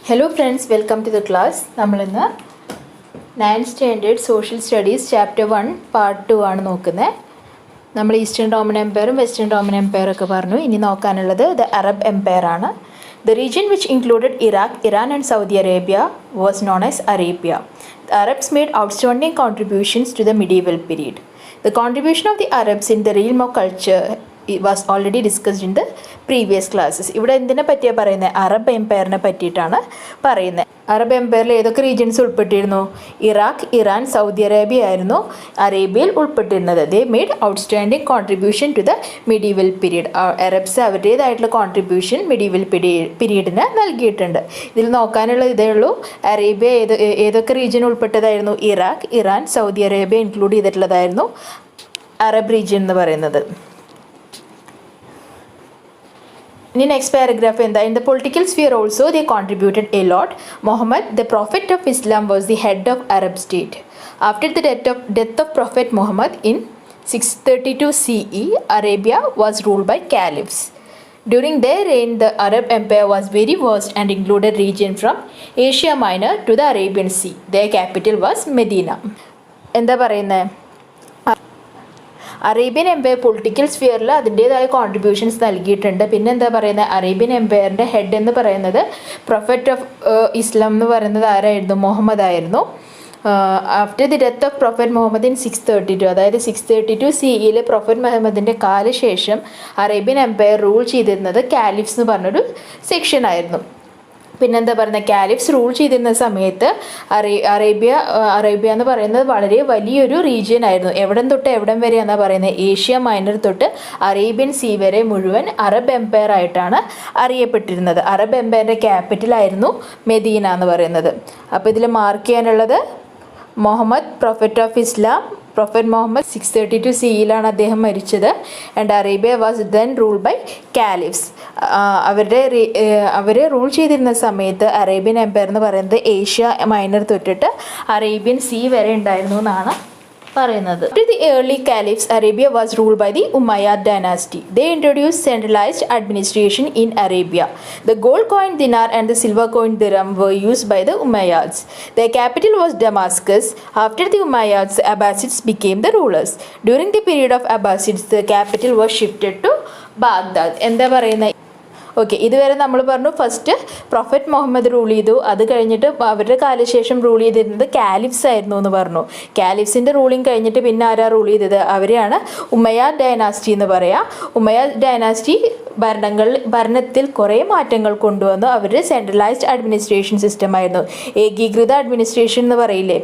Hello friends, welcome to the class. നമ്മൾ ഇന്ന് 9th standard social studies chapter 1 part 2 ആണ് നോക്കുന്നത്. നമ്മൾ ഈസ്റ്റേൺ റോമൻ എംപയറും വെസ്റ്റേൺ റോമൻ എംപയറും ഒക്കെ പറഞ്ഞു. ഇനി നോക്കാനുള്ളത് ദ അറബ് എംപയർ ആണ്. The region which included Iraq, Iran and Saudi Arabia was known as Arabia. The Arabs made outstanding contributions to the medieval period. The contribution of the Arabs in the realm of culture was already discussed in the previous classes. ഇവിടെ എന്തിനെ പറ്റിയാണ് പറയുന്നത്? Arab എംപയറിനെ പറ്റിയിട്ടാണ് പറയുന്നത്. Arab എംപയറിൽ ഏതൊക്കെ regions ഉൾപ്പെട്ടിരുന്നു? Iraq, Iran, Saudi Arabia ആയിരുന്നു അറേബ്യയിൽ ഉൾപ്പെട്ടിരുന്നത്. They made outstanding contribution to the medieval period. Arabs അവരുടേതായിട്ടുള്ള കോൺട്രിബ്യൂഷൻ മിഡീവൽ പീരീഡിന് നൽകിയിട്ടുണ്ട്. ഇതിൽ നോക്കാനുള്ള ഇതേ ഉള്ളൂ. അറേബ്യ ഏതൊക്കെ റീജിയൻ ഉൾപ്പെട്ടതായിരുന്നു? Iraq, Iran, Saudi Arabia include ചെയ്തിട്ടുള്ളതായിരുന്നു അറബ് റീജിയൻ എന്ന് പറയുന്നത്. In the next paragraph, in the political sphere also they contributed a lot. Muhammad, the prophet of Islam, was the head of Arab state. After the death of Prophet Muhammad in 632 CE, Arabia was ruled by caliphs. During their reign, the Arab Empire was very vast and included region from Asia Minor to the Arabian Sea. Their capital was Medina. എന്താ പറയുന്നത്? Arabian Empire political സ്ഫിയറിൽ അതിൻ്റേതായ contributions നൽകിയിട്ടുണ്ട്. പിന്നെ എന്താ പറയുന്നത്? Arabian എംപയറിൻ്റെ head എന്ന് പറയുന്നത് prophet of ഇസ്ലാം എന്ന് പറയുന്നത് ആരായിരുന്നു? മുഹമ്മദ് ആയിരുന്നു. After the death of prophet Muhammad in 632, അതായത് 632 CE പ്രൊഫറ്റ് മുഹമ്മദിൻ്റെ കാലശേഷം അറേബ്യൻ എംപയർ റൂൾ ചെയ്തിരുന്നത് കാലിഫ്സ് എന്ന് പറഞ്ഞൊരു സെക്ഷൻ ആയിരുന്നു. പിന്നെന്താ പറയുന്നത്? കാലിഫ്സ് റൂൾ ചെയ്തിരുന്ന സമയത്ത് അറേബ്യ എന്ന് പറയുന്നത് വളരെ വലിയൊരു റീജിയൻ ആയിരുന്നു. എവിടം തൊട്ട് എവിടം വരെയാണെന്നാണ് പറയുന്നത്? ഏഷ്യ മൈനർ തൊട്ട് അറേബ്യൻ സീ വരെ മുഴുവൻ അറബ് എംപയർ ആയിട്ടാണ് അറിയപ്പെട്ടിരുന്നത്. അറബ് എംപയറിൻ്റെ ക്യാപിറ്റലായിരുന്നു മെദീന എന്ന് പറയുന്നത്. അപ്പോൾ ഇതിൽ മാർക്ക് ചെയ്യാനുള്ളത് Muhammad, prophet of Islam. Prophet Muhammad 632 CE അദ്ദേഹം മരിച്ചത്. And Arabia was then rule by caliphs. അവർ റൂൾ ചെയ്തിരുന്ന സമയത്ത് അറേബ്യൻ എംപയർ എന്ന് പറയുന്നത് ഏഷ്യ മൈനർ തൊട്ടിട്ട് അറേബ്യൻ സീ വരെ ഉണ്ടായിരുന്നു എന്നാണ് പറയുന്നത്. After the early caliphs, Arabia was ruled by the Umayyad dynasty. They introduced centralized administration in Arabia. The gold coin dinar and the silver coin dirham were used by the Umayyads. Their capital was Damascus. After the Umayyads, the Abbasids became the rulers. During the period of Abbasids, the capital was shifted to Baghdad. എന്താ പറയുന്നത്? Okay, ഇതുവരെ നമ്മൾ പറഞ്ഞു first prophet Muhammad rule ചെയ്തു. അത് കഴിഞ്ഞിട്ട് അവരുടെ കാലശേഷം റൂൾ ചെയ്തിരുന്നത് കാലിഫ്സ് ആയിരുന്നു എന്ന് പറഞ്ഞു. കാലിഫ്സിൻ്റെ റൂളിങ് കഴിഞ്ഞിട്ട് പിന്നെ ആരാ റൂൾ ചെയ്തത്? അവരെയാണ് ഉമയ്യാദ് ഡൈനാസ്റ്റി എന്ന് പറയാം. ഉമയ്യാദ് ഡൈനാസ്റ്റി ഭരണത്തിൽ കുറേ മാറ്റങ്ങൾ കൊണ്ടുവന്നു. അവരുടെ സെൻട്രലൈസ്ഡ് അഡ്മിനിസ്ട്രേഷൻ സിസ്റ്റം ആയിരുന്നു. ഏകീകൃത അഡ്മിനിസ്ട്രേഷൻ എന്ന് പറയില്ലേ,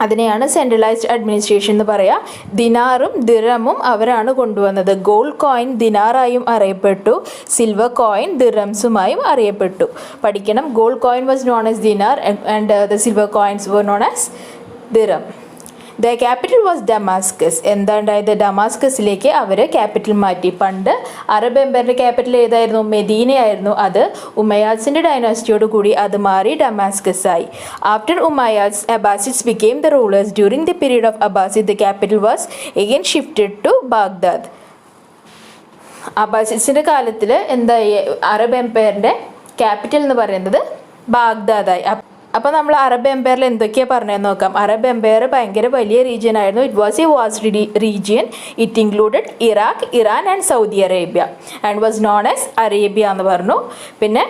അതിനെയാണ് സെൻട്രലൈസ്ഡ് അഡ്മിനിസ്ട്രേഷൻ എന്ന് പറയുക. ദിനാറും ദിറമും അവരാണ് കൊണ്ടുവന്നത്. ഗോൾഡ് കോയിൻ ദിനാറായും അറിയപ്പെട്ടു, സിൽവർ കോയിൻ ദിറംസുമായും അറിയപ്പെട്ടു. പഠിക്കണം. Gold coin was known as dinar and the silver coins were known as dirham. The capital was Damascus. എന്താണ്ടായത്? ഡമാസ്കസിലേക്ക് അവർ ക്യാപിറ്റൽ മാറ്റി. പണ്ട് അറബ് എംപയറിൻ്റെ ക്യാപിറ്റൽ ഏതായിരുന്നു? മെദീനയായിരുന്നു. അത് ഉമയ്യാദ്സിൻ്റെ ഡൈനാസ്റ്റിയോട് കൂടി അത് മാറി ഡമാസ്കസ് ആയി. After Umayyads, Abbasids became the rulers. During the period of Abbasid, the capital was again shifted to Baghdad. അബ്ബാസിഡ്സിൻ്റെ കാലത്തിൽ എന്തായി? അറബ് എംപയറിൻ്റെ ക്യാപിറ്റൽ എന്ന് പറയുന്നത് ബാഗ്ദാദായി. അപ്പോൾ നമ്മൾ അറബ് എംപയറിൽ എന്തൊക്കെയാണ് പറഞ്ഞതെന്ന് നോക്കാം. അറബ് എംപയർ ഭയങ്കര വലിയ റീജിയൻ ആയിരുന്നു. It was a vast region. It included Iraq, Iran and Saudi Arabia and was known as Arabia എന്ന് പറഞ്ഞു. പിന്നെ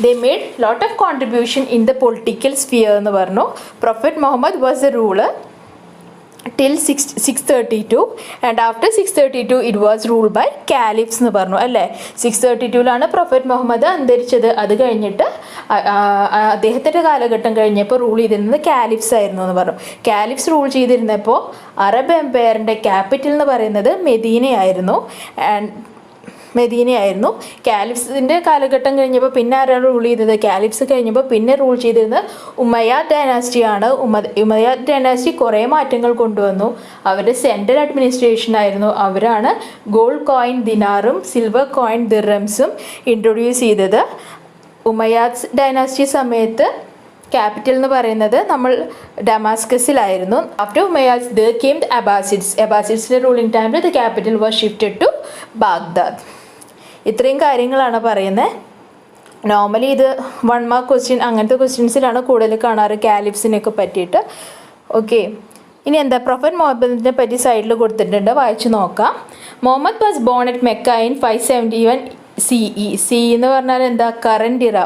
they made lot of contribution in the political sphere എന്ന് പറഞ്ഞു. Prophet Muhammad was a ruler till 632 and after 632 it was ruled by caliphs എന്ന് പറഞ്ഞു അല്ലേ. 632 prophet Muhammad അന്തരിച്ചത്. അത് കഴിഞ്ഞിട്ട് അദ്ദേഹത്തിൻ്റെ കാലഘട്ടം കഴിഞ്ഞപ്പോൾ റൂൾ ചെയ്തിരുന്നത് കാലിഫ്സ് ആയിരുന്നു എന്ന് പറഞ്ഞു. കാലിഫ്സ് റൂൾ ചെയ്തിരുന്നപ്പോൾ അറബ് എംപയറിൻ്റെ ക്യാപിറ്റൽ എന്ന് പറയുന്നത് മെദീനയായിരുന്നു. കാലിഫ്സിൻ്റെ കാലഘട്ടം കഴിഞ്ഞപ്പോൾ പിന്നെ ആരാണ് റൂൾ ചെയ്തത്? കാലിഫ്സ് കഴിഞ്ഞപ്പോൾ പിന്നെ റൂൾ ചെയ്തിരുന്നത് ഉമയ്യാദ് ഡൈനാസ്റ്റിയാണ്. ഉമയ്യാദ് ഡൈനാസ്റ്റി കുറേ മാറ്റങ്ങൾ കൊണ്ടുവന്നു. അവരുടെ സെൻട്രൽ അഡ്മിനിസ്ട്രേഷൻ ആയിരുന്നു. അവരാണ് ഗോൾഡ് കോയിൻ ദിനാറും സിൽവർ കോയിൻ ദിറംസും ഇൻട്രൊഡ്യൂസ് ചെയ്തത്. ഉമയ്യാദ് ഡൈനാസ്റ്റി സമയത്ത് ക്യാപിറ്റൽ എന്ന് പറയുന്നത് നമ്മൾ ഡമാസ്കസിലായിരുന്നു. After Umayyads there came the Abbasids. അബ്ബാസിഡ്സിൻ്റെ റൂളിംഗ് ടൈമിൽ the capital was shifted to Baghdad. ഇത്രയും കാര്യങ്ങളാണ് പറയുന്നത്. നോർമലി ഇത് 1 മാർക്ക് ക്വസ്റ്റ്യൻ അങ്ങനത്തെ ക്വസ്റ്റ്യൻസിലാണ് കൂടുതൽ കാണാറ് കാലിഫ്സിനെയൊക്കെ പറ്റിയിട്ട്. ഓക്കെ, ഇനി എന്താ പ്രൊഫറ്റ് മുഹമ്മദിനെ പറ്റി സൈഡിൽ കൊടുത്തിട്ടുണ്ട്, വായിച്ചു നോക്കാം. Muhammad was born at Mecca in 571 CE. C എന്ന് പറഞ്ഞാൽ എന്താ, കറണ്ട് ഇറ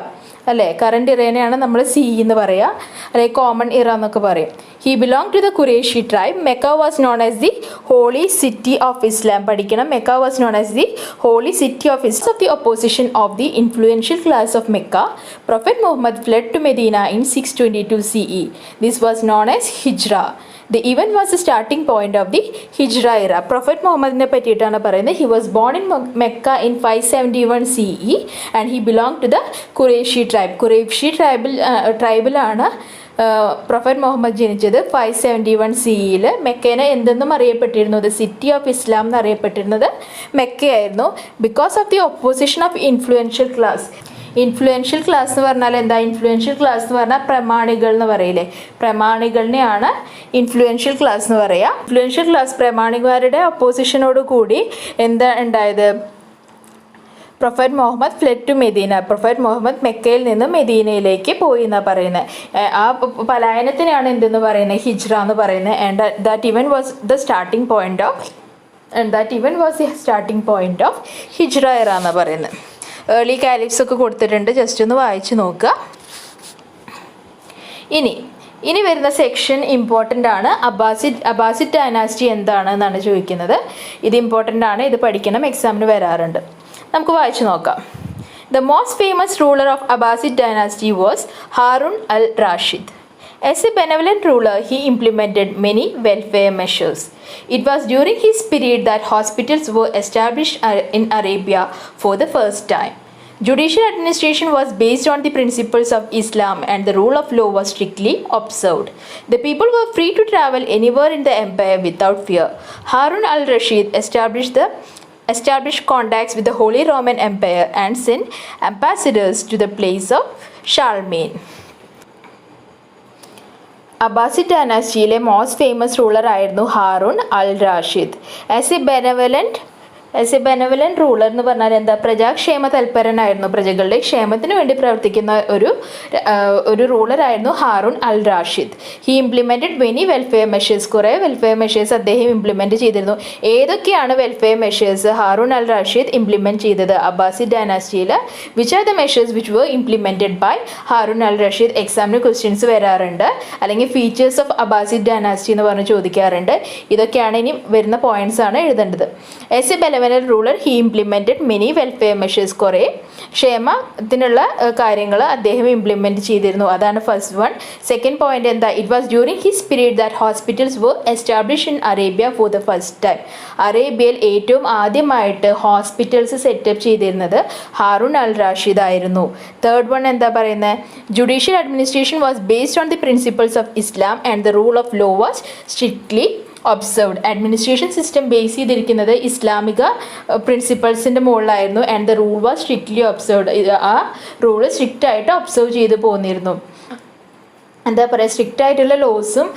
അല്ലേ. കറണ്ട് ഇറേനെയാണ് നമ്മൾ സി എന്ന് പറയുക, അല്ലെങ്കിൽ കോമൺ ഇറ എന്നൊക്കെ പറയും. He belong to the Quraishi tribe. Mecca was known as the holy city of Islam. പഠിക്കണം, Mecca was known as the holy city of Islam. Of the opposition of the influential class of Mecca, prophet Muhammad fled to Medina in 622 CE. This was known as Hijra. The event was the starting point of the Hijra era. Prophet മുഹമ്മദിനെ പറ്റിയിട്ടാണ് പറയുന്നത്. He was born in Mecca in 571 CE and he belonged to the Qurayshi tribe. Quraishi ട്രൈബിലാണ് prophet Muhammad ജനിച്ചത് 571 CEയിൽ. മെക്കേനെ എന്തെന്നും അറിയപ്പെട്ടിരുന്നത്, city of Islam എന്നറിയപ്പെട്ടിരുന്നത് മെക്കയായിരുന്നു. Because of the opposition of influential class. Influential class എന്ന് പറഞ്ഞാൽ എന്താ, ഇൻഫ്ലുവൻഷ്യൽ ക്ലാസ് എന്ന് പറഞ്ഞാൽ പ്രമാണികൾ എന്ന് പറയില്ലേ, പ്രമാണികളിനെയാണ് ഇൻഫ്ലുവൻഷ്യൽ ക്ലാസ് എന്ന് പറയുക. ഇൻഫ്ലുവൻഷ്യൽ ക്ലാസ് പ്രമാണികരുടെ ഒപ്പോസിഷനോട് കൂടി എന്താ ഉണ്ടായത്, prophet Muhammad fled to Medina. Prophet Muhammad മെക്കയിൽ നിന്ന് മെദീനയിലേക്ക് പോയി എന്നാണ് പറയുന്നത്. ആ പലായനത്തിനാണ് എന്തെന്ന് പറയുന്നത്, ഹിജ്റ എന്ന് പറയുന്നത്. ആൻഡ് ദാറ്റ് ഇവൻ was the starting point of ഹിജ്റ എറ എന്ന് പറയുന്നത്. ഏർലി കാലിഫ്സ് ഒക്കെ കൊടുത്തിട്ടുണ്ട്, ജസ്റ്റ് ഒന്ന് വായിച്ച് നോക്കുക. ഇനി വരുന്ന സെക്ഷൻ ഇമ്പോർട്ടൻ്റ് ആണ്. അബ്ബാസിഡ് ഡൈനാസ്റ്റി എന്താണ് എന്നാണ് ചോദിക്കുന്നത്. ഇത് ഇമ്പോർട്ടൻ്റ് ആണ്, ഇത് പഠിക്കണം, എക്സാമിന് വരാറുണ്ട്. നമുക്ക് വായിച്ചു നോക്കാം. The most famous ruler of Abbasid dynasty was Harun al-Rashid. As a benevolent ruler, he implemented many welfare measures. It was during his period that hospitals were established in Arabia for the first time. Judicial administration was based on the principles of Islam and the rule of law was strictly observed. The people were free to travel anywhere in the empire without fear. Harun al-Rashid established contacts with the Holy Roman Empire and sent ambassadors to the place of Charlemagne. Abbasid ഡൈനാസ്റ്റിയിലെ most famous ruler ആയിരുന്നു Harun al Rashid. As a benevolent ruler എന്ന് പറഞ്ഞാൽ എന്താ, പ്രജാക്ഷേമ തൽപരനായിരുന്നു, പ്രജകളുടെ ക്ഷേമത്തിന് വേണ്ടി പ്രവർത്തിക്കുന്ന ഒരു റൂളറായിരുന്നു Harun al Rashid. He implemented many welfare measures. കുറേ വെൽഫെയർ മെഷേഴ്സ് അദ്ദേഹം ഇംപ്ലിമെൻറ്റ് ചെയ്തിരുന്നു. ഏതൊക്കെയാണ് welfare measures Harun al Rashid implement ചെയ്തത് അബ്ബാസിഡ് ഡൈനാസ്റ്റിയിൽ? Which are the measures which were implemented by Harun al Rashid? എക്സാമിന് ക്വസ്റ്റ്യൻസ് വരാറുണ്ട്, അല്ലെങ്കിൽ ഫീച്ചേഴ്സ് ഓഫ് അബ്ബാസിഡ് ഡൈനാസ്റ്റി എന്ന് പറഞ്ഞ് ചോദിക്കാറുണ്ട്. ഇതൊക്കെയാണ് ഇനി വരുന്ന പോയിന്റ്സ് ആണ് എഴുതേണ്ടത്. As a benevolent ruler he implemented many welfare measures. കുറേ ക്ഷേമത്തിനുള്ള കാര്യങ്ങൾ അദ്ദേഹം ഇംപ്ലിമെൻറ്റ് ചെയ്തിരുന്നു. അതാണ് ഫസ്റ്റ് വൺ. സെക്കൻഡ് പോയിന്റ് എന്താ, it was during his period that hospitals were establish in Arabia for the first time. അറേബ്യയിൽ ഏറ്റവും ആദ്യമായിട്ട് ഹോസ്പിറ്റൽസ് സെറ്റപ്പ് ചെയ്തിരുന്നത് ഹാറൂൺ അൽ റാഷിദ് ആയിരുന്നു. തേർഡ് വൺ എന്താ പറയുന്നത്, judicial administration was based on the principles of Islam and the rule of law was strictly observed. Administration system base ചെയ്തിരിക്കുന്നത് ഇസ്ലാമിക പ്രിൻസിപ്പൾസിൻ്റെ മുകളിലായിരുന്നു. And the rule was strictly observed. ആ rule strict ആയിട്ട് observe ചെയ്ത് പോന്നിരുന്നു. എന്താ പറയുക, സ്ട്രിക്റ്റ് ആയിട്ടുള്ള ലോസും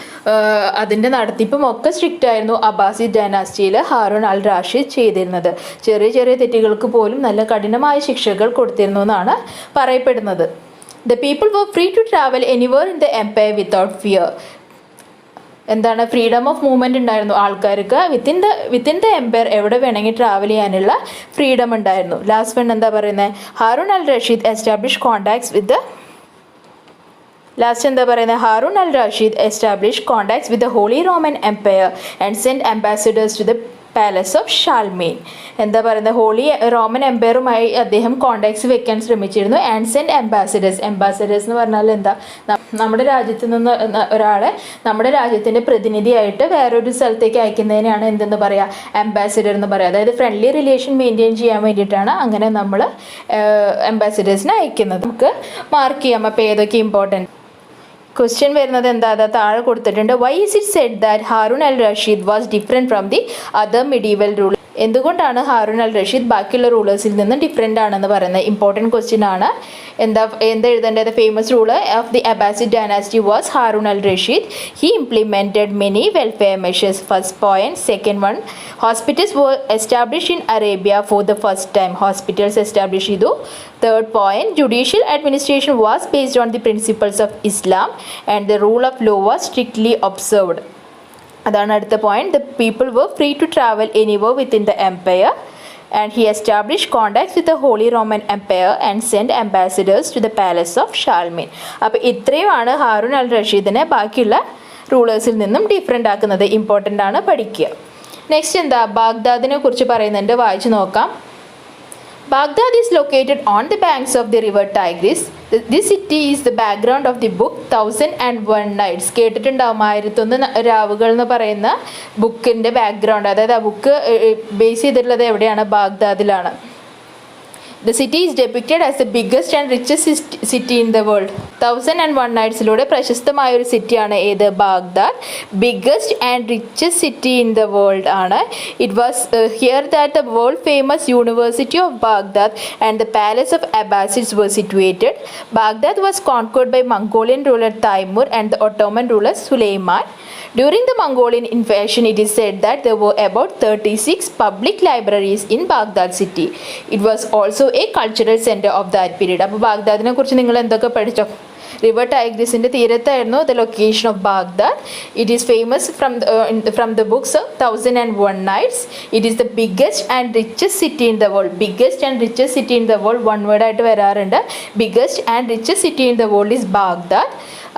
അതിൻ്റെ നടത്തിപ്പും ഒക്കെ സ്ട്രിക്റ്റ് ആയിരുന്നു അബ്ബാസിഡ് ഡൈനാസ്റ്റിയിൽ ഹാറൂൺ അൽ റാഷിദ് ചെയ്തിരുന്നത്. ചെറിയ ചെറിയ തെറ്റുകൾക്ക് പോലും നല്ല കഠിനമായ ശിക്ഷകൾ കൊടുത്തിരുന്നു എന്നാണ് പറയപ്പെടുന്നത്. The people were free to travel anywhere in the empire without fear. എന്താണ്, ഫ്രീഡം ഓഫ് മൂവ്മെൻറ്റ് ഉണ്ടായിരുന്നു ആൾക്കാർക്ക്. വിത്തിൻ ദ എംപയർ എവിടെ വേണമെങ്കിൽ ട്രാവൽ ചെയ്യാനുള്ള ഫ്രീഡം ഉണ്ടായിരുന്നു. ലാസ്റ്റ് വൺ എന്താ പറയുന്നത്, Haroon al Rashid establish contacts with Harun al-Rashid established contacts with the Holy Roman Empire and sent ambassadors to the palace of Charlemagne. എന്താ പറയുന്നത്, ഹോളി റോമൻ എംപയറുമായി അദ്ദേഹം കോണ്ടാക്ട്സ് വെക്കാൻ ശ്രമിച്ചിരുന്നു. ആൻഡ് സെൻഡ് അംബാസഡേഴ്സ് എന്ന് പറഞ്ഞാൽ എന്താ, നമ്മുടെ രാജ്യത്ത് നിന്ന് ഒരാളെ നമ്മുടെ രാജ്യത്തിൻ്റെ പ്രതിനിധിയായിട്ട് വേറൊരു സ്ഥലത്തേക്ക് അയക്കുന്നതിനാണ് എന്തെന്ന് പറയുക, അംബാസഡർ എന്ന് പറയുക. അതായത് ഫ്രണ്ട്ലി റിലേഷൻ മെയിൻറ്റെയിൻ ചെയ്യാൻ വേണ്ടിയിട്ടാണ് അങ്ങനെ നമ്മൾ അംബാസഡേഴ്സിനെ അയക്കുന്നത്. നമുക്ക് മാർക്ക് ചെയ്യാം അപ്പോൾ ഏതൊക്കെ ഇമ്പോർട്ടൻറ്റ്. ക്വസ്റ്റ്യൻ വരുന്നത് എന്താ, താഴെ കൊടുത്തിട്ടുണ്ട്. Why is it said that Harun al Rashid was different from the other medieval ruler? എന്തുകൊണ്ടാണ് ഹാറൂൺ അൽ റഷീദ് ബാക്കിയുള്ള റൂളേഴ്സിൽ നിന്നും ഡിഫറെൻ്റ് ആണെന്ന് പറയുന്നത്? ഇമ്പോർട്ടൻറ്റ് ക്വസ്റ്റ്യൻ ആണ്. എന്താ എഴുതേണ്ടത്? Famous ruler of the Abbasid dynasty was Harun al Rashid. He implemented many welfare measures. First point. Second one, hospitals were establish in Arabia for the first time. Hospitals establish ചെയ്തു. Third point, judicial administration was based on the principles of Islam and the rule of law was strictly observed. അതാണ് അടുത്ത point. The people were free to travel anywhere within the empire and he establish contacts with the Holy Roman Empire and send ambassadors to the palace of Charlemagne. അപ്പോൾ ഇത്രയുമാണ് ഹാറൂൺ അൽ റഷീദിനെ ബാക്കിയുള്ള റൂളേഴ്സിൽ നിന്നും different ആക്കുന്നത്. Important ആണ്, പഠിക്കുക. Next എന്താ, ബാഗ്ദാദിനെ കുറിച്ച് പറയുന്നുണ്ട്, വായിച്ചു നോക്കാം. Baghdad is located on the banks of the river Tigris. This city is the background of the book 1001 Nights. കേട്ടിട്ടുണ്ടാവും 1001 രാവുകൾ എന്ന് പറയുന്ന ബുക്കിൻ്റെ ബാക്ക്ഗ്രൗണ്ട്. അതായത് ആ ബുക്ക് ബേസ് ചെയ്തിട്ടുള്ളത് എവിടെയാണ്? ബാഗ്ദാദിലാണ്. The city is depicted as the biggest and richest city in the world. 1001 Nightsലൂടെ പ്രശസ്തമായ ഒരു സിറ്റിയാണ് ഏത്? Baghdad. Biggest and richest city in the world ആണ്. It was here that the world famous university of Baghdad and the palace of Abbasids were situated. Baghdad was conquered by Mongolian ruler Taimur and the Ottoman ruler Suleiman. During the Mongolian invasion, it is said that there were about 36 public libraries in Baghdad city. It was also a cultural center of that period. അപ്പോൾ ബാഗ്ദാദിനെ കുറിച്ച് നിങ്ങൾ എന്തൊക്കെ പഠിച്ചോ? River ടൈഗ്രിസിൻ്റെ തീരത്തായിരുന്നു the location of Baghdad. It is famous from the books 1001 Nights. It is the biggest and richest city in the world. Biggest and richest city in the world one word ആയിട്ട് വരാറുണ്ട്. Biggest and richest city in the world is Baghdad.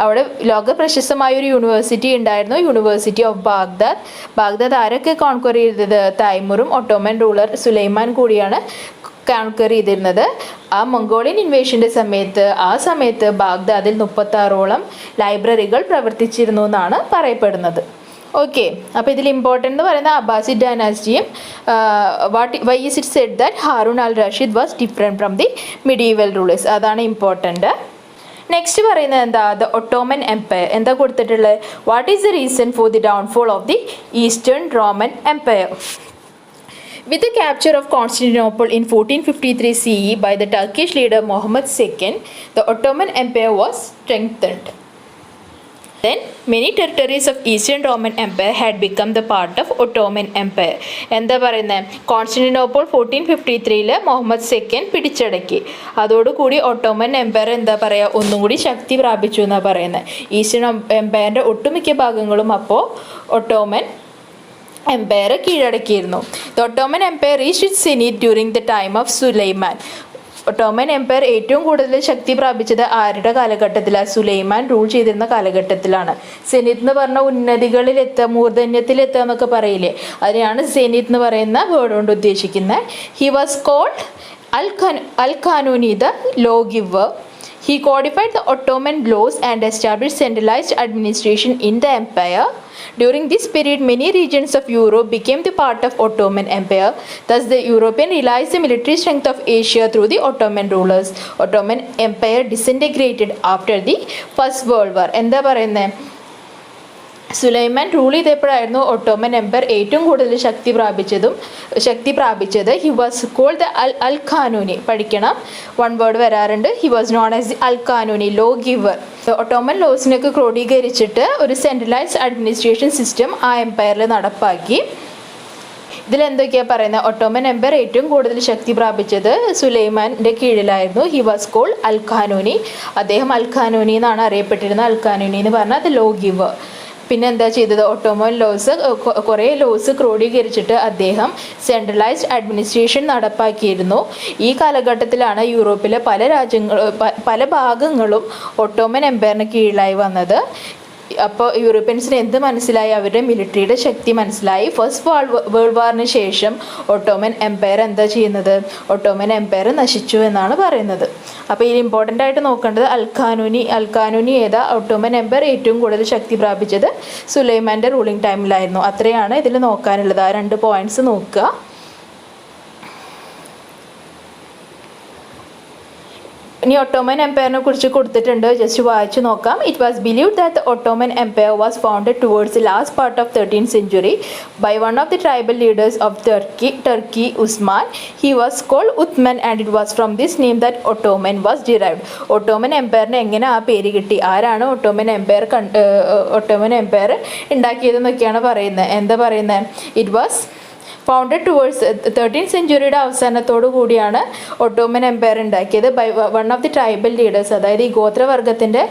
അവിടെ ലോക പ്രശസ്തമായൊരു university ഉണ്ടായിരുന്നു, university of Baghdad. Baghdad ആരൊക്കെ conquer ചെയ്തത്? തൈമൂറും Ottoman ruler Sulaiman കൂടിയാണ് കോൺക്വർ ചെയ്തിരുന്നത്. ആ മംഗോളിയൻ ഇൻവേഷൻ്റെ സമയത്ത് ബാഗ്ദാദിൽ 36ഓളം ലൈബ്രറികൾ പ്രവർത്തിച്ചിരുന്നു എന്നാണ് പറയപ്പെടുന്നത്. ഓക്കെ, അപ്പോൾ ഇതിൽ ഇമ്പോർട്ടൻ്റ് എന്ന് പറയുന്ന അബ്ബാസിഡ് ഡൈനാസ്റ്റിയും why is it said that Harun al Rashid was different from the medieval rulers, അതാണ് ഇമ്പോർട്ടൻ്റ്. നെക്സ്റ്റ് പറയുന്നത് എന്താ? The Ottoman Empire. എന്താ കൊടുത്തിട്ടുള്ളത്? What is the reason for the downfall of the Eastern Roman Empire? With the capture of Constantinople in 1453 CE by the Turkish leader Muhammad II, the Ottoman Empire was strengthened. Then many territories of Eastern Roman Empire had become the part of Ottoman Empire. എന്താ പറയുന്നത്? Constantinople 1453 Muhammad second പിടിച്ചടക്കി. അതോടുകൂടി Ottoman Empire എന്താ പറയുക, ഒന്നും കൂടി ശക്തി പ്രാപിച്ചു എന്നാണ് പറയുന്നത്. ഈസ്റ്റേൺ എംപയറിൻ്റെ ഒട്ടുമിക്ക ഭാഗങ്ങളും അപ്പോൾ ഒട്ടോമൻ എംപയർ കീഴടക്കിയിരുന്നു. The Ottoman Empire reached its zenith during the time of Suleiman. Ottoman Empire ഏറ്റവും കൂടുതൽ ശക്തി പ്രാപിച്ചത് ആരുടെ കാലഘട്ടത്തിലാണ്? സുലൈമാൻ റൂൾ ചെയ്തിരുന്ന കാലഘട്ടത്തിലാണ്. സെനീത്ത് എന്ന് പറഞ്ഞാൽ ഉന്നതികളിലെത്തുക, മൂർധന്യത്തിലെത്തുക എന്നൊക്കെ പറയില്ലേ, അതിനെയാണ് സെനീത്ത് എന്ന് പറയുന്ന വേർഡ് കൊണ്ട് ഉദ്ദേശിക്കുന്നത്. He was called al Qanuni the law giver. He codified the Ottoman laws and established centralized administration in the empire. During this period, many regions of Europe became the part of Ottoman Empire. Thus, the European realized the military strength of Asia through the Ottoman rulers. Ottoman Empire disintegrated after the First World War. എന്താ പറയുന്നത്? Suleiman rule ചെയ്തപ്പോഴായിരുന്നു Ottoman Empire ഏറ്റവും കൂടുതൽ ശക്തി പ്രാപിച്ചത്. He was called the al Qanuni. പഠിക്കണം, one word വരാറുണ്ട്. He was known as the al Qanuni, law giver. Ottoman ലോസിനൊക്കെ ക്രോഡീകരിച്ചിട്ട് ഒരു സെൻട്രലൈസ്ഡ് അഡ്മിനിസ്ട്രേഷൻ സിസ്റ്റം ആ എംപയറിൽ നടപ്പാക്കി. ഇതിലെന്തൊക്കെയാണ് പറയുന്നത്? ഒട്ടോമൻ എംപയർ ഏറ്റവും കൂടുതൽ ശക്തി പ്രാപിച്ചത് സുലൈമാൻ്റെ കീഴിലായിരുന്നു. He was called al ഖാനൂനി. അദ്ദേഹം അൽ ഖാനൂനി എന്നാണ് അറിയപ്പെട്ടിരുന്നത്. അൽ ഖാനൂനി എന്ന് പറഞ്ഞാൽ അത് ലോ ഗിവർ. പിന്നെ എന്താ ചെയ്തത്? ഒട്ടോമൻ കുറേ ലോസ് ക്രോഡീകരിച്ചിട്ട് അദ്ദേഹം സെൻട്രലൈസ്ഡ് അഡ്മിനിസ്ട്രേഷൻ നടപ്പാക്കിയിരുന്നു. ഈ കാലഘട്ടത്തിലാണ് യൂറോപ്പിലെ പല ഭാഗങ്ങളും ഒട്ടോമൻ എംപയറിന് കീഴിലായി വന്നത്. അപ്പോൾ യൂറോപ്യൻസിന് എന്ത് മനസ്സിലായി? അവരുടെ മിലിറ്ററിയുടെ ശക്തി മനസ്സിലായി. ഫസ്റ്റ് വേൾഡ് വാറിന് ശേഷം ഒട്ടോമൻ എംപയർ എന്താ ചെയ്യുന്നത്? ഒട്ടോമൻ എംപയർ നശിച്ചു എന്നാണ് പറയുന്നത്. അപ്പോൾ ഇതിൽ ഇമ്പോർട്ടൻ്റ് ആയിട്ട് നോക്കേണ്ടത് അൽ ഖാനൂനി ഏതാ? ഒട്ടോമൻ എംപയർ ഏറ്റവും കൂടുതൽ ശക്തി പ്രാപിച്ചത് സുലൈമാൻ്റെ റൂളിംഗ് ടൈമിലായിരുന്നു. അത്രയാണ് ഇതിൽ നോക്കാനുള്ളത്. ആ 2 പോയിന്റ്സ് നോക്കുക. ഇനി ഒട്ടോമൻ എംപയറിനെ കുറിച്ച് കൊടുത്തിട്ടുണ്ട്, ജസ്റ്റ് വായിച്ചു നോക്കാം. It was believed that the Ottoman empire was founded towards the last part of 13th century by one of the tribal leaders of Turkey, Osman. He was called Ottaman and it was from this name that Ottoman was derived. Ottoman എംപയറിന് എങ്ങനെ ആ പേര് കിട്ടി, ആരാണ് Ottoman Empire ഉണ്ടാക്കിയതെന്നൊക്കെയാണ് പറയുന്നത്. എന്താ പറയുന്നത്? It was founded towards 13th century അവസാനത്തോടു കൂടിയാണ് ഒട്ടോമൻ എംപയർ ഉണ്ടാക്കിയത് by one of the tribal leaders, അതായത് ഈ ഗോത്രവർഗത്തിൻ്റെ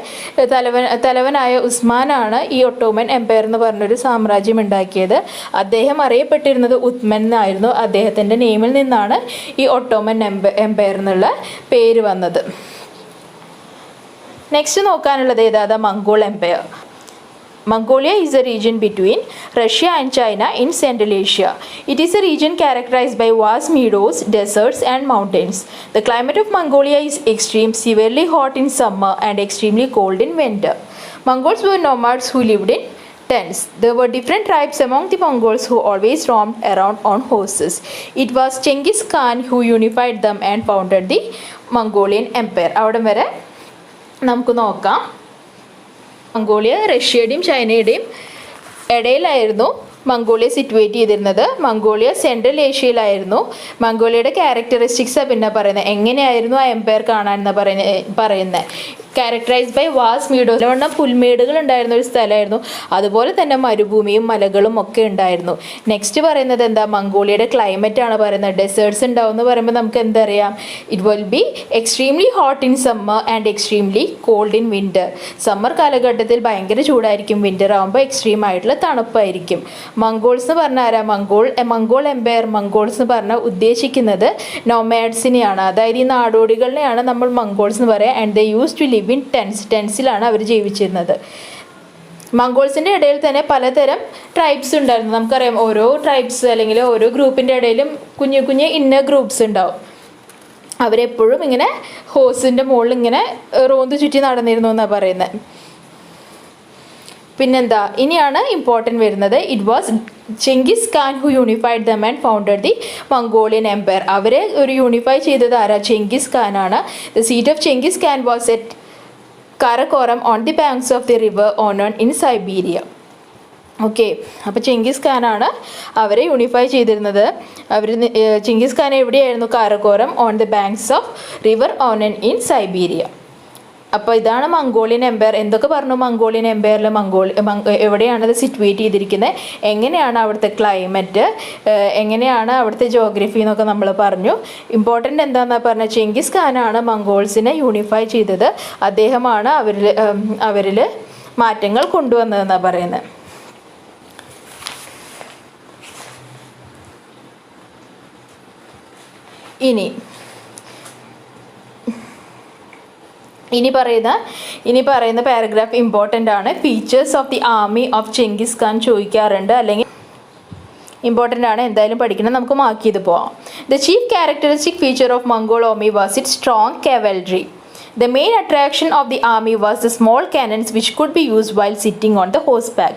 തലവനായ ഉസ്മാനാണ് ഈ ഒട്ടോമൻ എംപയർ എന്ന് പറഞ്ഞൊരു സാമ്രാജ്യം ഉണ്ടാക്കിയത്. അദ്ദേഹം അറിയപ്പെട്ടിരുന്നത് ഉത്മൻ എന്നായിരുന്നു. അദ്ദേഹത്തിൻ്റെ നെയിമിൽ നിന്നാണ് ഈ ഒട്ടോമൻ എംപയർ എന്നുള്ള പേര് വന്നത്. നെക്സ്റ്റ് നോക്കാനുള്ളത് ഏതാ? Mongol empire. Mongolia is a region between Russia and China in Central Asia. It is a region characterized by vast meadows, deserts and mountains. The climate of Mongolia is extreme, severely hot in summer and extremely cold in winter. Mongols were nomads who lived in tents. There were different tribes among the Mongols who always roamed around on horses. It was Genghis Khan who unified them and founded the Mongolian Empire. അവിടെ വരെ നമുക്ക് നോക്കാം. Mongolia റഷ്യയുടെയും ചൈനയുടെയും ഇടയിലായിരുന്നു Mongolia situate ചെയ്തിരുന്നത്. Mongolia central ഏഷ്യയിലായിരുന്നു. മംഗോളിയയുടെ ക്യാരക്ടറിസ്റ്റിക്സാണ് പിന്നെ പറയുന്നത്. എങ്ങനെയായിരുന്നു ആ എംപയർ കാണാൻ എന്ന് പറയുന്നത് ക്യാരക്ടറൈസ്ഡ് ബൈ വാസ് മീഡോസ്, നല്ലവണ്ണം പുൽമേടുകൾ ഉണ്ടായിരുന്ന ഒരു സ്ഥലമായിരുന്നു. അതുപോലെ തന്നെ മരുഭൂമിയും മലകളും ഒക്കെ ഉണ്ടായിരുന്നു. നെക്സ്റ്റ് പറയുന്നത് എന്താ? മംഗോളിയയുടെ ക്ലൈമറ്റ് ആണ് പറയുന്നത്. ഡെസേർട്സ് ഉണ്ടാവും എന്ന് പറയുമ്പോൾ നമുക്ക് എന്തറിയാം? It will be extremely hot in summer and extremely cold in winter. Summer കാലഘട്ടത്തിൽ ഭയങ്കര ചൂടായിരിക്കും, വിൻ്റർ ആകുമ്പോൾ എക്സ്ട്രീം ആയിട്ടുള്ള തണുപ്പായിരിക്കും. മംഗോൾസ് എന്ന് പറഞ്ഞാൽ ആരാ? Mongol Empire. മംഗോൾസ് എന്ന് പറഞ്ഞാൽ ഉദ്ദേശിക്കുന്നത് നോമാഡ്സിനെയാണ്, അതായത് ഈ നാടോടികളിനെയാണ് നമ്മൾ മംഗോൾസ് എന്ന് പറയുക. And they use to live in ടെൻസിലാണ് അവർ ജീവിച്ചിരുന്നത്. മംഗോൾസിൻ്റെ ഇടയിൽ തന്നെ പലതരം ട്രൈബ്സ് ഉണ്ടായിരുന്നു. നമുക്കറിയാം, ഓരോ ട്രൈബ്സ് അല്ലെങ്കിൽ ഓരോ ഗ്രൂപ്പിൻ്റെ ഇടയിലും കുഞ്ഞു കുഞ്ഞു ഇന്നർ ഗ്രൂപ്പ്സ് ഉണ്ടാവും. അവരെപ്പോഴും ഇങ്ങനെ ഹോസിൻ്റെ മുകളിൽ ഇങ്ങനെ റോന്ത് ചുറ്റി നടന്നിരുന്നു എന്നാണ് പറയുന്നത്. പിന്നെന്താ? ഇനിയാണ് ഇമ്പോർട്ടൻ്റ് വരുന്നത്. It was Genghis Khan who unified them and founded the Mongolian Empire. അവരെ ഒരു യൂണിഫൈ ചെയ്തത് ആരാ? ചെങ്കിസ് ഖാനാണ്. The seat of Genghis Khan was at Karakorum on the banks of the river Onon in Siberia. Okay, അപ്പോൾ Genghis ഖാനാണ് അവരെ unify ചെയ്തിരുന്നത്. Genghis Khan എവിടെയായിരുന്നു? Karakorum on the banks of river Onon in Siberia. അപ്പോൾ ഇതാണ് Mongolian Empire. എന്തൊക്കെ പറഞ്ഞു Mongolian എംപയറിൽ? എവിടെയാണ് അത് സിറ്റുവേറ്റ് ചെയ്തിരിക്കുന്നത്, എങ്ങനെയാണ് അവിടുത്തെ ക്ലൈമറ്റ്, എങ്ങനെയാണ് അവിടുത്തെ ജോഗ്രഫി എന്നൊക്കെ നമ്മൾ പറഞ്ഞു. ഇമ്പോർട്ടൻ്റ് എന്താണെന്നാണ് പറഞ്ഞത്? ചെങ്കിസ് ഖാനാണ് മംഗോൾസിനെ യൂണിഫൈ ചെയ്തത്. അദ്ദേഹമാണ് അവരിൽ മാറ്റങ്ങൾ കൊണ്ടുവന്നതെന്നാണ് പറയുന്നത്. ഇനി പറയുന്ന പാരഗ്രാഫ് ഇമ്പോർട്ടൻ്റ് ആണ്. Features of the army of Genghis Khan ചോദിക്കാറുണ്ട്, അല്ലെങ്കിൽ ഇമ്പോർട്ടൻ്റ് ആണ്, എന്തായാലും പഠിക്കണം. നമുക്ക് മാർക്ക് ചെയ്ത് പോവാം. The chief characteristic feature of Mongol army was it strong cavalry. The main attraction of the army was the small cannons which could be used while sitting on the horseback.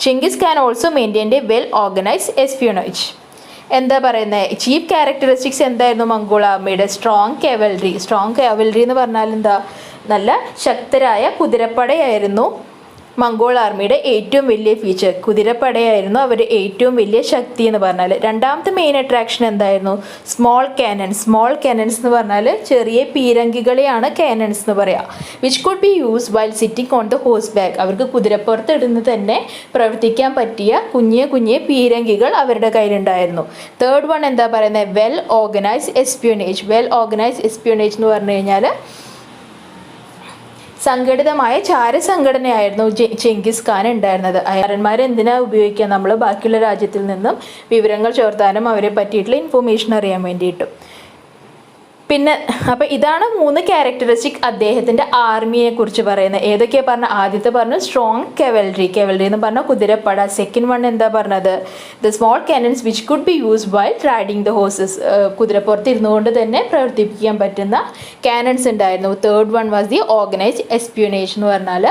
Genghis Khan also maintained a well-organized espionage. എന്താ പറയുന്നത്? Chief characteristics എന്തായിരുന്നു Mongol ആർമിയുടെ? Strong cavalry. Strong cavalry എന്ന് പറഞ്ഞാൽ എന്താ? നല്ല ശക്തരായ കുതിരപ്പടയായിരുന്നു Mongol ആർമിയുടെ ഏറ്റവും വലിയ ഫീച്ചർ. കുതിരപ്പടയായിരുന്നു അവരുടെ ഏറ്റവും വലിയ ശക്തി എന്ന് പറഞ്ഞാൽ. രണ്ടാമത്തെ മെയിൻ അട്രാക്ഷൻ എന്തായിരുന്നു? സ്മോൾ കാനൺസ്. സ്മോൾ കാനൺസ് എന്ന് പറഞ്ഞാൽ ചെറിയ പീരങ്കികളെയാണ് കാനൺസ് എന്ന് പറയാം. Which could be use while sitting on the horse back. അവർക്ക് കുതിരപ്പുറത്ത് ഇടുന്ന് തന്നെ പ്രവർത്തിക്കാൻ പറ്റിയ കുഞ്ഞിയ പീരങ്കികൾ അവരുടെ കയ്യിലുണ്ടായിരുന്നു. തേർഡ് വൺ എന്താ പറയുന്നത്? Well organised espionage. Well organised espionage എന്ന് പറഞ്ഞു കഴിഞ്ഞാൽ സംഘടിതമായ ചാരസംഘടനയായിരുന്നു ചെങ്കിസ് ഖാൻ ഉണ്ടായിരുന്നത്. അയർന്മാരെ എന്തിനാണ് ഉപയോഗിക്കുക? നമ്മൾ ബാക്കിയുള്ള രാജ്യത്തിൽ നിന്നും വിവരങ്ങൾ ചോർത്താനും അവരെ പറ്റിയിട്ടുള്ള ഇൻഫോർമേഷൻ അറിയാൻ വേണ്ടിയിട്ടും. പിന്നെ അപ്പോൾ ഇതാണ് 3 ക്യാരക്ടറിസ്റ്റിക് അദ്ദേഹത്തിൻ്റെ ആർമിയെ കുറിച്ച് പറയുന്നത്. ഏതൊക്കെയാണ് പറഞ്ഞാൽ? ആദ്യത്തെ പറഞ്ഞു സ്ട്രോങ് കെവൽറി. കെവൽറി എന്ന് പറഞ്ഞാൽ കുതിരപ്പട. സെക്കൻഡ് വൺ എന്താ പറഞ്ഞത്? The small cannons which could be use while riding the horses. കുതിരപ്പുറത്ത് ഇരുന്നുകൊണ്ട് തന്നെ പ്രവർത്തിപ്പിക്കാൻ പറ്റുന്ന കാനൺസ് ഉണ്ടായിരുന്നു. Third one was the organised espionage എന്ന് പറഞ്ഞാൽ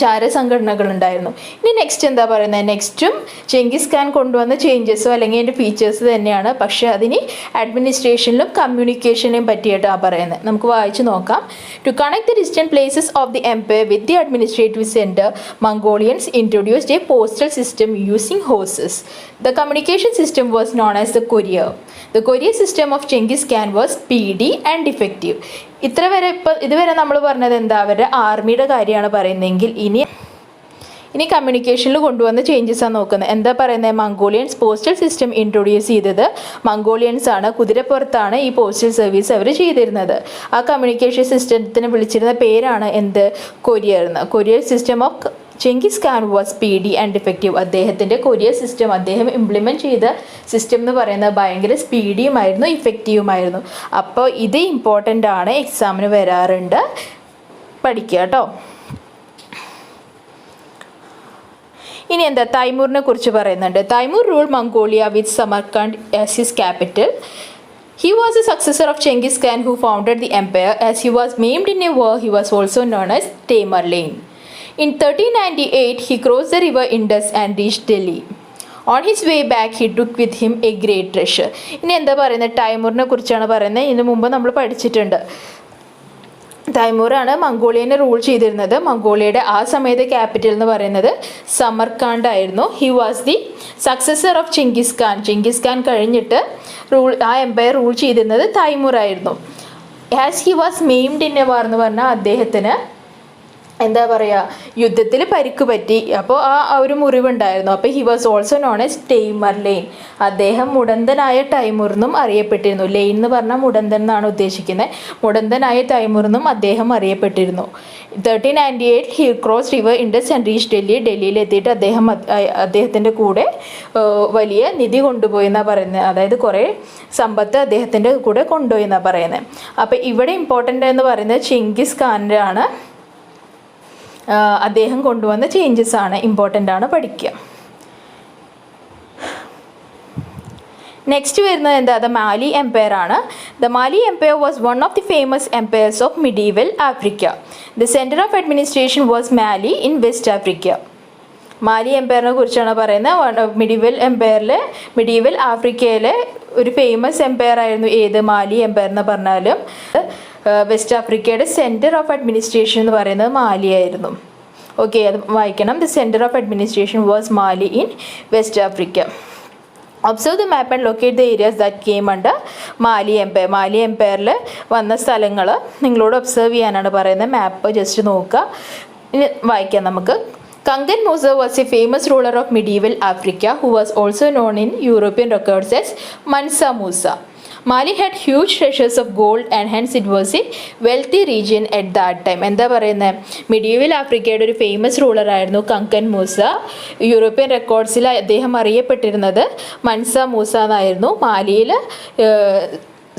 ചാരസംഘടനകളുണ്ടായിരുന്നു. ഇനി നെക്സ്റ്റ് എന്താ പറയുന്നത്, നെക്സ്റ്റും ചെങ്കിസ് ഖാൻ കൊണ്ടുവന്ന ചേഞ്ചസോ അല്ലെങ്കിൽ അതിൻ്റെ ഫീച്ചേഴ്സ് തന്നെയാണ്, പക്ഷേ അതിന് അഡ്മിനിസ്ട്രേഷനിലും കമ്മ്യൂണിക്കേഷനെയും പറ്റിയിട്ടാണ് പറയുന്നത്. നമുക്ക് വായിച്ച് നോക്കാം. To connect the distant places of the empire with the administrative centre, Mongolians introduced a postal system using horses. The communication system was known as the courier. The courier system of Genghis Khan was speedy and defective. ഇതുവരെ നമ്മൾ പറഞ്ഞത് എന്താ, അവരുടെ ആർമിയുടെ കാര്യമാണ് പറയുന്നതെങ്കിൽ ഇനി കമ്മ്യൂണിക്കേഷനിൽ കൊണ്ടുവന്ന ചേഞ്ചസ് ആണ് നോക്കുന്നത്. എന്താ പറയുന്നത്, മംഗോളിയൻസ് പോസ്റ്റൽ സിസ്റ്റം ഇൻട്രൊഡ്യൂസ് ചെയ്തത് മംഗോളിയൻസ് ആണ്. കുതിരപ്പുറത്താണ് ഈ പോസ്റ്റൽ സർവീസ് അവർ ചെയ്തിരുന്നത്. ആ കമ്മ്യൂണിക്കേഷൻ സിസ്റ്റത്തിന് വിളിച്ചിരുന്ന പേരാണ് എന്ത്, കൊറിയർ എന്ന്. Courier system of Genghis Khan was speedy and defective. അദ്ദേഹത്തിൻ്റെ കൊറിയർ സിസ്റ്റം, അദ്ദേഹം ഇംപ്ലിമെൻറ്റ് ചെയ്ത സിസ്റ്റം എന്ന് പറയുന്നത് ഭയങ്കര സ്പീഡിയുമായിരുന്നു, ഇഫക്റ്റീവുമായിരുന്നു. അപ്പോൾ ഇത് ഇമ്പോർട്ടൻ്റ് ആണ്, എക്സാമിന് വരാറുണ്ട്, പഠിക്കുക കേട്ടോ. ഇനി എന്താ, തൈമൂറിനെ കുറിച്ച് പറയുന്നുണ്ട്. Timur rule Mongolia with Samarkand as his capital. He was a successor of Genghis Khan who founded the empire. As he was maimed in a war, he was also known as Tamerlane. In 1398, he crossed the river Indus and reached Delhi. On his way back, he took with him a great treasure. ഇനി എന്താ പറയുന്നത്, തൈമൂറിനെ കുറിച്ചാണ് പറയുന്നത്. ഇതിനു മുമ്പ് നമ്മൾ പഠിച്ചിട്ടുണ്ട്. തൈമൂറാണ് മംഗോളിയനെ rule ചെയ്തിരുന്നത്. മംഗോളിയയുടെ ആ സമയത്തെ ക്യാപിറ്റൽ എന്ന് പറയുന്നത് സമർക്കാണ്ട് ആയിരുന്നു. He was the successor of Genghis Khan. Genghis Khan കഴിഞ്ഞിട്ട് ആ എംപയർ റൂൾ ചെയ്തിരുന്നത് തൈമൂർ ആയിരുന്നു. As he was maimed in a war എന്ന് പറഞ്ഞാൽ അദ്ദേഹത്തിന് എന്താ പറയുക, യുദ്ധത്തിൽ പരിക്ക് പറ്റി. അപ്പോൾ ആ ഒരു മുറിവുണ്ടായിരുന്നു. അപ്പോൾ he was also known as Tamerlane. അദ്ദേഹം മുടന്തനായ ടൈമൂർ എന്നും അറിയപ്പെട്ടിരുന്നു. ലെയിൻ എന്ന് പറഞ്ഞാൽ മുടന്തൻ എന്നാണ് ഉദ്ദേശിക്കുന്നത്. മുടന്തനായ ടൈമൂർ എന്നും അദ്ദേഹം അറിയപ്പെട്ടിരുന്നു. 1398 he cross river Indus and reach Delhi. ഡൽഹിയിലെത്തിയിട്ട് അദ്ദേഹത്തിൻ്റെ കൂടെ വലിയ നിധി കൊണ്ടുപോയി എന്നാണ് പറയുന്നത്. അതായത് കുറേ സമ്പത്ത് അദ്ദേഹത്തിൻ്റെ കൂടെ കൊണ്ടുപോയി എന്നാണ് പറയുന്നത്. അപ്പോൾ ഇവിടെ ഇമ്പോർട്ടൻ്റ് എന്ന് പറയുന്നത് ചെങ്കിസ് ഖാൻ്റെ ആണ്. അദ്ദേഹം കൊണ്ടുവന്ന ചേഞ്ചസ് ആണ്, ഇമ്പോർട്ടൻ്റ് ആണ്, പഠിക്കുക. നെക്സ്റ്റ് വരുന്നത് എന്താ, ദ മാലി എംപയർ ആണ്. The Mali Empire was one of the famous empires of medieval Africa. The centre of administration was Mali in West Africa. Mali എംപയറിനെ കുറിച്ചാണ് പറയുന്നത്. മിഡീവൽ ആഫ്രിക്കയിലെ ഒരു ഫേമസ് എംപയർ ആയിരുന്നു ഏത്, മാലി എംപയർ എന്ന് പറഞ്ഞാലും വെസ്റ്റ് ആഫ്രിക്കയുടെ സെൻറ്റർ ഓഫ് അഡ്മിനിസ്ട്രേഷൻ എന്ന് പറയുന്നത് മാലി ആയിരുന്നു. ഓക്കെ, അത് വായിക്കണം. The centre of administration was Mali in West Africa. Observe the map and locate the areas that came under Mali Empire. Mali എംപയറിൽ വന്ന സ്ഥലങ്ങൾ നിങ്ങളോട് ഒബ്സർവ് ചെയ്യാനാണ് പറയുന്നത്. മാപ്പ് ജസ്റ്റ് നോക്കുക. ഇനി വായിക്കാം നമുക്ക്. Kangan Musa was a famous ruler of medieval Africa who was also known in European records as Mansa Musa. Mali had huge treasures of gold and hence it was a wealthy region at that time. എന്താ പറയുന്നത്, medieval ആഫ്രിക്കയുടെ ഒരു famous ruler ആയിരുന്നു Kangen Musa. European റെക്കോർഡ്സിൽ അദ്ദേഹം അറിയപ്പെട്ടിരുന്നത് Mansa Musa എന്നായിരുന്നു. മാലിയിൽ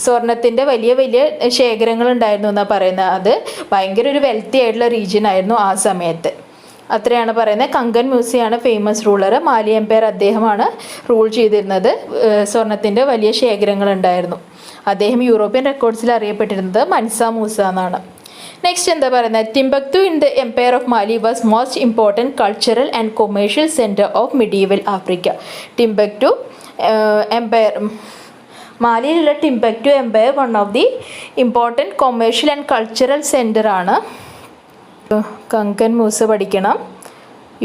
സ്വർണത്തിൻ്റെ വലിയ വലിയ ശേഖരങ്ങൾ ഉണ്ടായിരുന്നു എന്നാണ് പറയുന്നത്. അത് ഭയങ്കര ഒരു വെൽത്തി ആയിട്ടുള്ള റീജിയൻ ആയിരുന്നു ആ സമയത്ത്. അത്രയാണ് പറയുന്നത്. കങ്കൻ മൂസയാണ് ഫേമസ് റൂളർ. മാലി എംപയർ അദ്ദേഹമാണ് റൂൾ ചെയ്തിരുന്നത്. സ്വർണത്തിൻ്റെ വലിയ ശേഖരങ്ങളുണ്ടായിരുന്നു. അദ്ദേഹം യൂറോപ്യൻ റെക്കോർഡ്സിൽ അറിയപ്പെട്ടിരുന്നത് മൻസ മൂസ എന്നാണ്. നെക്സ്റ്റ് എന്താ പറയുന്നത്, Timbuktu in the empire of Mali was most important cultural and commercial centre of medieval Africa. Timbuktu empire, മാലിയിലുള്ള Timbuktu empire one of the important commercial and cultural centre ആണ്. Kankan Musa പഠിക്കണം.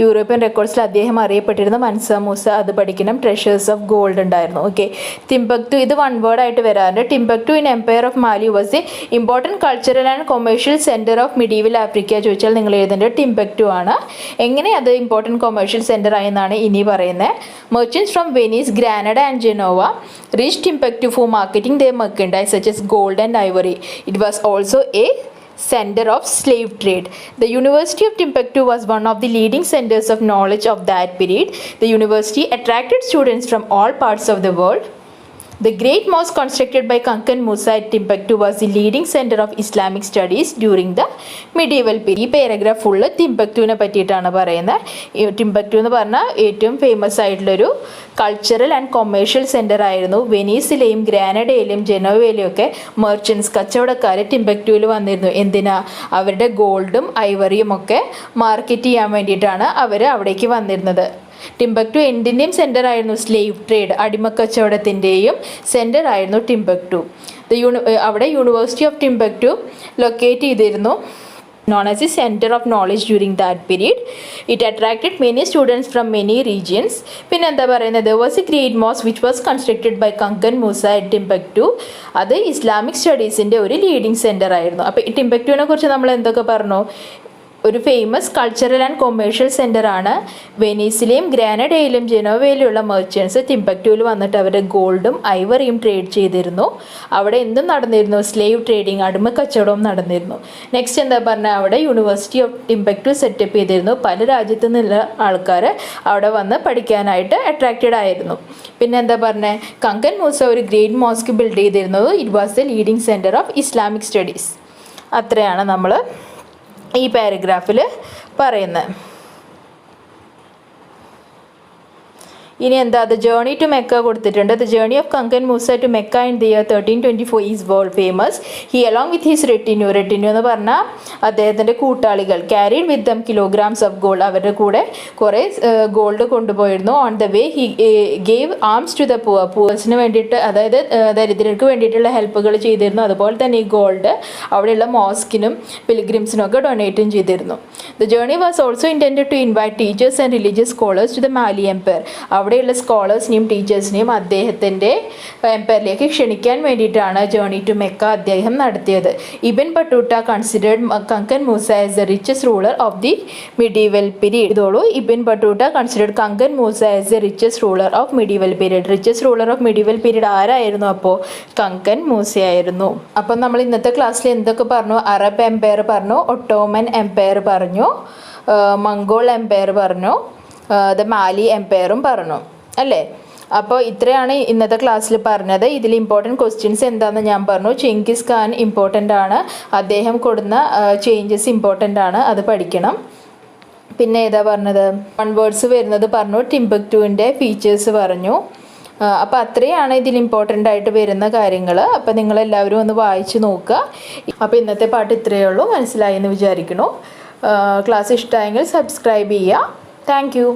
European റെക്കോർഡ്സിൽ അദ്ദേഹം അറിയപ്പെട്ടിരുന്ന Mansa Musa, അത് പഠിക്കണം. Treasures of gold ഉണ്ടായിരുന്നു. Okay, Timbuktu ഇത് വൺ വേർഡ് ആയിട്ട് വരാറുണ്ട്. Timbuktu in empire of Mali was the important cultural and commercial centre of medieval Africa ചോദിച്ചാൽ നിങ്ങൾ എഴുതേണ്ടത് ടിംബക്തു ആണ്. എങ്ങനെ അത് ഇമ്പോർട്ടൻറ്റ് കൊമേഴ്ഷ്യൽ സെൻറ്റർ ആയെന്നാണ് ഇനി പറയുന്നത്. Merchants from Venice, Grenada and Genova reached Timbuktu for marketing their merchandise such as gold and ivory. It was also a center of slave trade. The University of Timbuktu was one of the leading centers of knowledge of that period. The university attracted students from all parts of the world. The great mosque constructed by Kankan Musa at Timbuktu was the leading center of Islamic studies during the medieval period. ഈ paragraph full ടിംബക്ടുവിനെ പറ്റിയിട്ടാണ് പറയുന്നത്. ടിംബക്ടു എന്ന് പറഞ്ഞാൽ ഏറ്റവും famous ആയിട്ടുള്ളൊരു cultural and commercial centre ആയിരുന്നു. വെനീസിലെയും ഗ്രാനഡയിലും ജനോവയിലും ഒക്കെ merchants കച്ചവടക്കാർ ടിംബക്ടുവിൽ വന്നിരുന്നു. എന്തിനാ? അവരുടെ ഗോൾഡും ഐവറിയും ഒക്കെ മാർക്കറ്റ് ചെയ്യാൻ വേണ്ടിയിട്ടാണ് അവർ അവിടേക്ക് വന്നിരുന്നത്. ടിംബക്ടു എന്തിൻ്റെയും സെൻറ്റർ ആയിരുന്നു? സ്ലേവ് ട്രേഡ്, അടിമക്കച്ചവടത്തിൻ്റെയും സെൻറ്റർ ആയിരുന്നു ടിംബക്ടു. അവിടെ യൂണിവേഴ്സിറ്റി ഓഫ് ടിംബക്ടു ലൊക്കേറ്റ് ചെയ്തിരുന്നു, known as the center of knowledge during that period. It attracted many students from many regions. പിന്നെ എന്താ പറയുന്നത്? There was a great mosque which was constructed by Kankan Musa at Timbuktu. അത് Islamic സ്റ്റഡീസിൻ്റെ ഒരു leading centre ആയിരുന്നു. അപ്പോൾ ഈ ടിംബക്ടുവിനെ കുറിച്ച് നമ്മൾ എന്തൊക്കെ പറഞ്ഞു? ഒരു famous cultural and commercial centre ആണ്. വെനീസിലെയും ഗ്രാനഡയിലും ജനോവയിലുള്ള മെർച്ചൻസ് ടിംബക്ടുവിൽ വന്നിട്ട് അവരുടെ ഗോൾഡും ഐവറിയും ട്രേഡ് ചെയ്തിരുന്നു. അവിടെ എന്തും നടന്നിരുന്നു? സ്ലേവ് ട്രേഡിങ്, അടിമക്കച്ചവടവും നടന്നിരുന്നു. നെക്സ്റ്റ് എന്താ പറഞ്ഞാൽ? അവിടെ യൂണിവേഴ്സിറ്റി ഓഫ് ടിംബക്ടു സെറ്റപ്പ് ചെയ്തിരുന്നു. പല രാജ്യത്തു നിന്നുള്ള ആൾക്കാർ അവിടെ വന്ന് പഠിക്കാനായിട്ട് അട്രാക്റ്റഡ് ആയിരുന്നു. പിന്നെ എന്താ പറഞ്ഞത്? കങ്കൻ മൂസ ഒരു ഗ്രേറ്റ് മോസ്ക് ബിൽഡ് ചെയ്തിരുന്നത്. It was the leading centre of Islamic studies. അത്രയാണ് നമ്മൾ ഈ പാരഗ്രാഫിൽ പറയുന്നത്. ഇനി എന്താ? ദ ജേർണി ടു മെക്ക കൊടുത്തിട്ടുണ്ട്. The journey of Kankan Musa to Mecca in the year 1324 is world famous. He along with his retinue എന്ന് പറഞ്ഞാൽ അദ്ദേഹത്തിൻ്റെ കൂട്ടാളികൾ, carried with them kilograms of gold, അവരുടെ കൂടെ കുറേ ഗോൾഡ് കൊണ്ടുപോയിരുന്നു. On the way he gave alms to the പൂവേഴ്സിന് വേണ്ടിയിട്ട്, അതായത് ദരിദ്രർക്ക് വേണ്ടിയിട്ടുള്ള ഹെൽപ്പുകൾ ചെയ്തിരുന്നു. അതുപോലെ തന്നെ ഈ ഗോൾഡ് അവിടെയുള്ള മോസ്കിനും പിൽഗ്രിംസിനും ഒക്കെ ഡൊണേറ്റും ചെയ്തിരുന്നു. The journey was also intended to invite teachers and religious scholars to the Mali empire. അവിടെയുള്ള സ്കോളേഴ്സിനെയും ടീച്ചേഴ്സിനെയും അദ്ദേഹത്തിൻ്റെ എംപയറിലേക്ക് ക്ഷണിക്കാൻ വേണ്ടിയിട്ടാണ് ജേർണി ടു മെക്ക അദ്ദേഹം നടത്തിയത്. Ibn Battuta considered Kankan Musa as the richest ruler of the medieval period. ഇതോളൂ, Ibn Battuta considered Kankan Musa as the richest ruler of medieval period. Richest ruler of medieval period ആരായിരുന്നു? അപ്പോൾ Kangen മൂസയായിരുന്നു. അപ്പം നമ്മൾ ഇന്നത്തെ ക്ലാസ്സിൽ എന്തൊക്കെ പറഞ്ഞു? Arab Empire പറഞ്ഞു, ഒട്ടോമൻ എംപയർ പറഞ്ഞു, മംഗോൾ എംപയർ പറഞ്ഞു, ദ മാലി എംപയറും പറഞ്ഞു അല്ലേ? അപ്പോൾ ഇത്രയാണ് ഇന്നത്തെ ക്ലാസ്സിൽ പറഞ്ഞത്. ഇതിൽ ഇമ്പോർട്ടൻറ്റ് ക്വസ്റ്റ്യൻസ് എന്താണെന്ന് ഞാൻ പറഞ്ഞു. ചെങ്കിസ് ഖാൻ ഇമ്പോർട്ടൻ്റ് ആണ്, അദ്ദേഹം കൊടുന്ന ചേഞ്ചസ് ഇമ്പോർട്ടൻ്റ് ആണ്, അത് പഠിക്കണം. പിന്നെ ഏതാ പറഞ്ഞത്? വൺ വേർഡ്സ് വരുന്നത് പറഞ്ഞു, ടിംബക്ടുവിൻ്റെ ഫീച്ചേഴ്സ് പറഞ്ഞു. അപ്പോൾ അത്രയാണ് ഇതിൽ ഇമ്പോർട്ടൻ്റ് ആയിട്ട് വരുന്ന കാര്യങ്ങൾ. അപ്പോൾ നിങ്ങളെല്ലാവരും ഒന്ന് വായിച്ച് നോക്കുക. അപ്പോൾ ഇന്നത്തെ പാട്ട് ഇത്രയേ ഉള്ളൂ. മനസ്സിലായി എന്ന് വിചാരിക്കുന്നു. ക്ലാസ് ഇഷ്ടമായെങ്കിൽ സബ്സ്ക്രൈബ് ചെയ്യുക. Thank you.